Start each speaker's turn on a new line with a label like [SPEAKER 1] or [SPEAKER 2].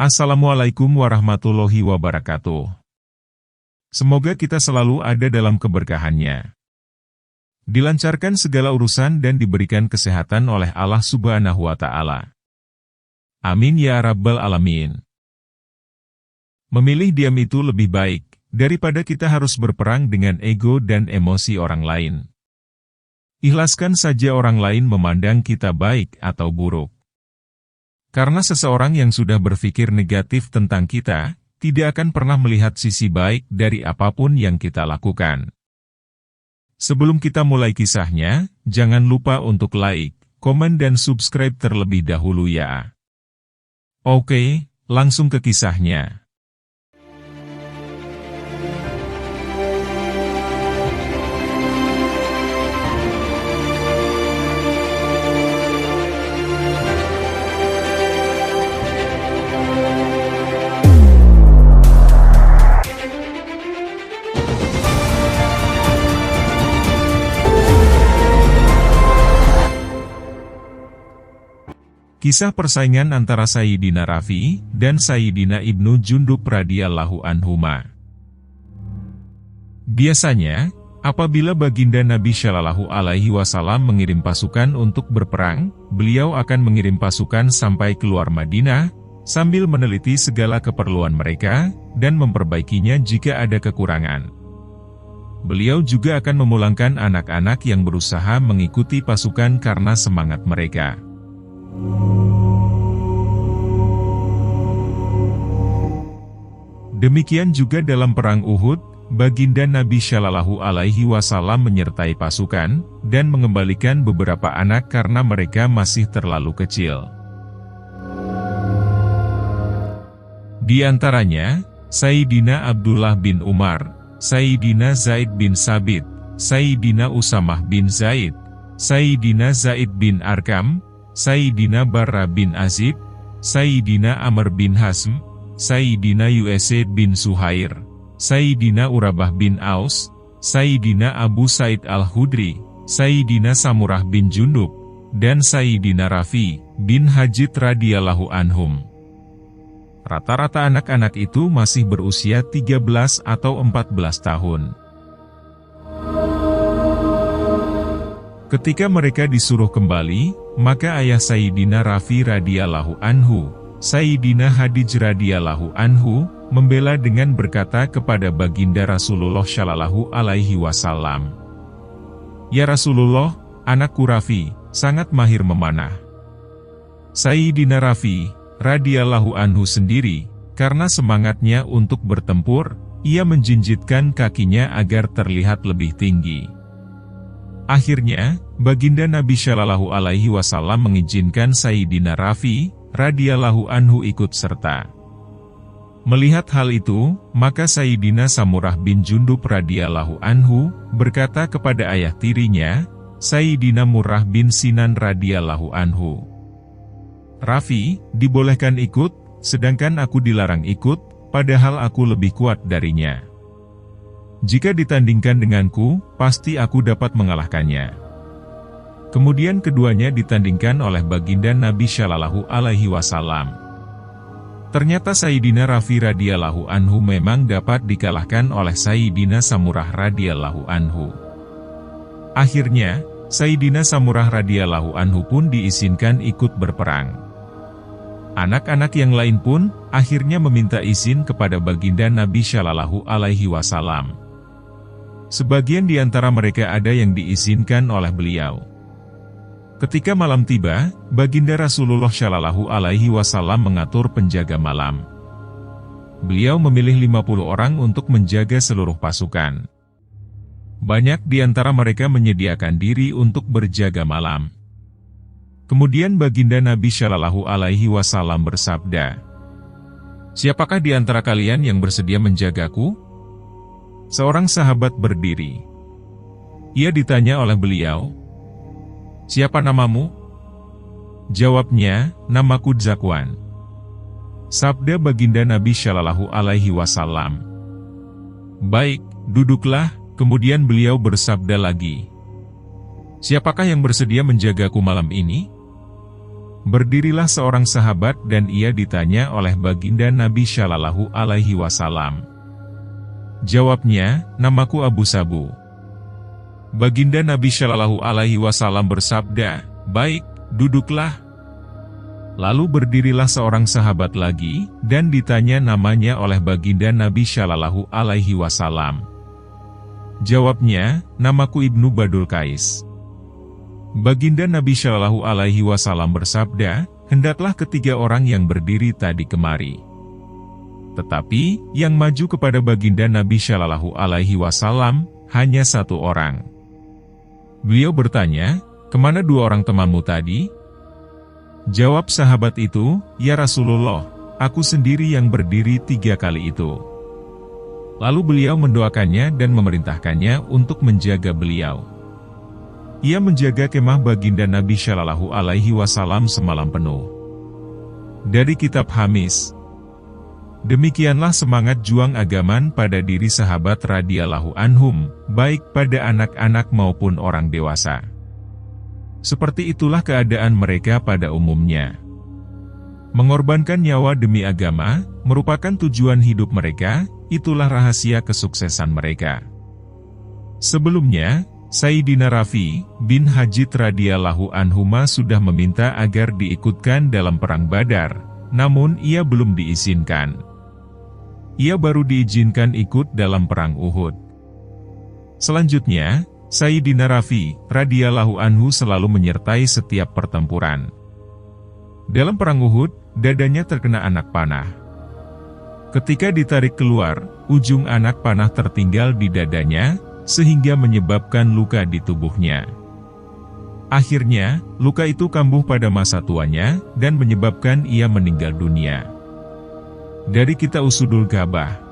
[SPEAKER 1] Assalamualaikum warahmatullahi wabarakatuh. Semoga kita selalu ada dalam keberkahannya. Dilancarkan segala urusan dan diberikan kesehatan oleh Allah Subhanahu wa Ta'ala. Amin ya Rabbal Alamin. Memilih diam itu lebih baik daripada kita harus berperang dengan ego dan emosi orang lain. Ikhlaskan saja orang lain memandang kita baik atau buruk. Karena seseorang yang sudah berpikir negatif tentang kita, tidak akan pernah melihat sisi baik dari apapun yang kita lakukan. Sebelum kita mulai kisahnya, jangan lupa untuk like, komen dan subscribe terlebih dahulu ya. Oke, langsung ke kisahnya. Kisah persaingan antara Sayyidina Rafi dan Sayyidina Ibnu Jundub radhiyallahu anhuma. Biasanya, apabila baginda Nabi Shallallahu Alaihi Wasallam mengirim pasukan untuk berperang, beliau akan mengirim pasukan sampai keluar Madinah, sambil meneliti segala keperluan mereka, dan memperbaikinya jika ada kekurangan. Beliau juga akan memulangkan anak-anak yang berusaha mengikuti pasukan karena semangat mereka. Demikian juga dalam perang Uhud, baginda Nabi Shallallahu Alaihi Wasallam menyertai pasukan dan mengembalikan beberapa anak karena mereka masih terlalu kecil. Di antaranya, Sayyidina Abdullah bin Umar, Sayyidina Zaid bin Sabit, Sayyidina Usamah bin Zaid, Sayyidina Zaid bin Arkam, Sayyidina Barra bin Azib, Sayyidina Amr bin Hasm, Sayyidina Usaid bin Suhair, Sayyidina Urabah bin Aus, Sayyidina Abu Said al-Khudri, Sayyidina Samurah bin Jundub, dan Sayyidina Rafi bin Hajid radhiyallahu anhum. Rata-rata anak-anak itu masih berusia 13 atau 14 tahun. Ketika mereka disuruh kembali, maka ayah Sayyidina Rafi radhiyallahu anhu, Sayyidina Hadij radhiyallahu anhu, membela dengan berkata kepada baginda Rasulullah Shallallahu Alaihi Wasallam, "Ya Rasulullah, anakku Rafi sangat mahir memanah." Sayyidina Rafi radhiyallahu anhu sendiri, karena semangatnya untuk bertempur, ia menjinjitkan kakinya agar terlihat lebih tinggi. Akhirnya, baginda Nabi Shallallahu Alaihi Wasallam mengizinkan Sayyidina Rafi radhiyallahu anhu ikut serta. Melihat hal itu, maka Sayyidina Samurah bin Jundub radhiyallahu anhu berkata kepada ayah tirinya, Sayyidina Murrah bin Sinan radhiyallahu anhu, "Rafi dibolehkan ikut, sedangkan aku dilarang ikut, padahal aku lebih kuat darinya. Jika ditandingkan denganku, pasti aku dapat mengalahkannya." Kemudian keduanya ditandingkan oleh baginda Nabi Shallallahu Alaihi Wasallam. Ternyata Sayyidina Rafi radhiyallahu anhu memang dapat dikalahkan oleh Sayyidina Samurah radhiyallahu anhu. Akhirnya, Sayyidina Samurah radhiyallahu anhu pun diizinkan ikut berperang. Anak-anak yang lain pun akhirnya meminta izin kepada baginda Nabi Shallallahu Alaihi Wasallam. Sebagian di antara mereka ada yang diizinkan oleh beliau. Ketika malam tiba, baginda Rasulullah Shallallahu Alaihi Wasallam mengatur penjaga malam. Beliau memilih 50 orang untuk menjaga seluruh pasukan. Banyak di antara mereka menyediakan diri untuk berjaga malam. Kemudian baginda Nabi Shallallahu Alaihi Wasallam bersabda, "Siapakah di antara kalian yang bersedia menjagaku?" Seorang sahabat berdiri. Ia ditanya oleh beliau, "Siapa namamu?" Jawabnya, "Namaku Zakwan." Sabda baginda Nabi Shallallahu Alaihi Wasallam, "Baik, duduklah." Kemudian beliau bersabda lagi, "Siapakah yang bersedia menjagaku malam ini?" berdirilah seorang sahabat dan ia ditanya oleh baginda Nabi Shallallahu Alaihi Wasallam. Jawabnya, namaku Abu Sabu. Baginda Nabi Shallallahu Alaihi Wasallam bersabda, baik, duduklah. Lalu berdirilah seorang sahabat lagi, dan ditanya namanya oleh baginda Nabi Shallallahu Alaihi Wasallam. Jawabnya, namaku Ibnu Badul Qais. Baginda Nabi Shallallahu Alaihi Wasallam bersabda, hendaklah ketiga orang yang berdiri tadi kemari. Tetapi, yang maju kepada baginda Nabi Shallallahu Alaihi Wasallam, hanya satu orang. Beliau bertanya, kemana dua orang temanmu tadi? Jawab sahabat itu, ya Rasulullah, aku sendiri yang berdiri 3 kali itu. Lalu beliau mendoakannya dan memerintahkannya untuk menjaga beliau. Ia menjaga kemah baginda Nabi Shallallahu Alaihi Wasallam semalam penuh. Dari kitab Hamis. Demikianlah semangat juang agaman pada diri sahabat radhiyallahu anhum, baik pada anak-anak maupun orang dewasa. Seperti itulah keadaan mereka pada umumnya. Mengorbankan nyawa demi agama, merupakan tujuan hidup mereka, itulah rahasia kesuksesan mereka. Sebelumnya, Sayyidina Rafi bin Hajid radhiyallahu anhuma sudah meminta agar diikutkan dalam perang Badar, namun ia belum diizinkan. Ia baru diizinkan ikut dalam perang Uhud. Selanjutnya, Sayyidina Rafi radhiyallahu anhu selalu menyertai setiap pertempuran. Dalam perang Uhud, dadanya terkena anak panah. Ketika ditarik keluar, ujung anak panah tertinggal di dadanya, sehingga menyebabkan luka di tubuhnya. Akhirnya, luka itu kambuh pada masa tuanya, dan menyebabkan ia meninggal dunia. Dari Kitab Usudul Ghabah.